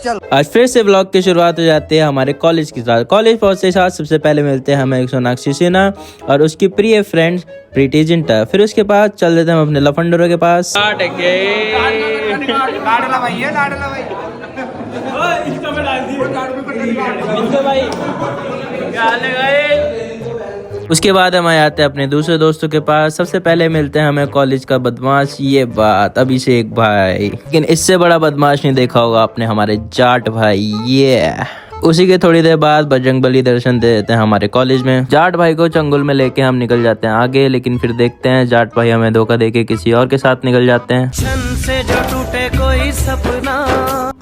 आज फिर से ब्लॉग की शुरुआत हो जाती है हमारे कॉलेज के साथ। कॉलेज पहुंचते के साथ सबसे पहले मिलते हैं हमें सोनाक्षी सिन्हा और उसकी प्रिय फ्रेंड प्रीति जिंटा। फिर उसके बाद चल देते हैं हम अपने लफंडरों के पास। उसके बाद हम आते हैं अपने दूसरे दोस्तों के पास। सबसे पहले मिलते हैं हमें कॉलेज का बदमाश, ये बात अभिषेक भाई। लेकिन इससे बड़ा बदमाश नहीं देखा होगा आपने, हमारे जाट भाई। ये उसी के थोड़ी देर बाद बजरंगबली दर्शन दे देते हैं हमारे कॉलेज में। जाट भाई को चंगुल में लेके हम निकल जाते हैं आगे, लेकिन फिर देखते हैं जाट भाई हमें धोखा देके किसी और के साथ निकल जाते हैं। से जो टूटे कोई सपना।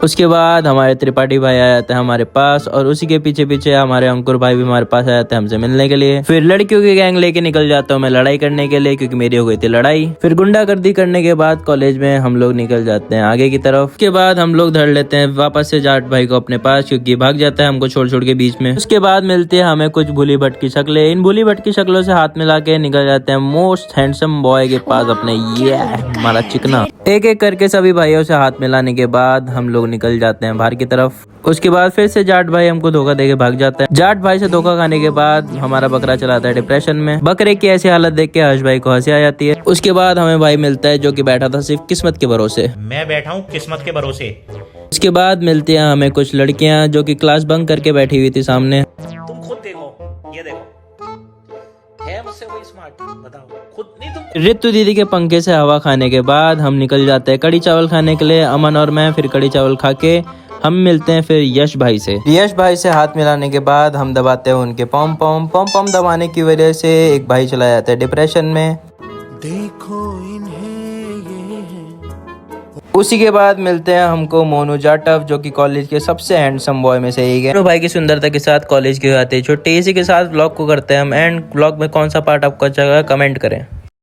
उसके बाद हमारे त्रिपाठी भाई आ जाते हैं हमारे पास और उसी के पीछे पीछे हमारे अंकुर भाई भी हमारे पास आ जाते हैं हमसे मिलने के लिए। फिर लड़कियों की गैंग लेके निकल जाता हूँ मैं लड़ाई करने के लिए, क्योंकि मेरी हो गई थी लड़ाई। फिर गुंडागर्दी करने के बाद कॉलेज में हम लोग निकल जाते हैं आगे की तरफ। उसके बाद हम लोग धर लेते हैं वापस से जाट भाई को अपने पास, क्योंकि भाग जाता है हमको छोड़ के बीच में। उसके बाद मिलती है हमें कुछ भूली भटकी शक्लें। इन भूली भटकी शक्लों से हाथ मिला के निकल जाते हैं मोस्ट हैंडसम बॉय के पास अपने। ये हमारा चिकना। एक एक करके सभी भाइयों से हाथ मिलाने के बाद हम लोग निकल जाते हैं बाहर की तरफ। उसके बाद फिर से जाट भाई हमको धोखा देके भाग जाता है। जाट भाई से धोखा खाने के बाद हमारा बकरा चलाता है डिप्रेशन में। बकरे की ऐसी हालत देख के हर्ष भाई को हंसी आ जाती है। उसके बाद हमें भाई मिलता है जो कि बैठा था सिर्फ किस्मत के भरोसे। मैं बैठा हूँ किस्मत के भरोसे। उसके बाद मिलती है हमें कुछ लड़कियां जो कि क्लास बंक करके बैठी हुई थी सामने। तुम खुद देखो, ये देखो, है मुझसे कोई स्मार्ट? बताओ खुद नहीं तुम। रितु दीदी के पंखे से हवा खाने के बाद हम निकल जाते हैं कड़ी चावल खाने के लिए। अमन और मैं फिर कड़ी चावल खा के हम मिलते हैं फिर यश भाई से। यश भाई से हाथ मिलाने के बाद हम दबाते हैं उनके पॉम पॉम। पॉम पॉम दबाने की वजह से एक भाई चला जाता है डिप्रेशन में। देखो इन्हें ये है। उसी के बाद मिलते हैं हमको मोनू जाटव, जो कि कॉलेज के सबसे हैंडसम बॉय में से एक है। मोनू भाई की सुंदरता के साथ कॉलेज की आती है छुट्टी। इसी के साथ ब्लॉग को करते हैं हम एंड। ब्लॉग में कौन सा पार्ट आपको अच्छा लगा कमेंट करें।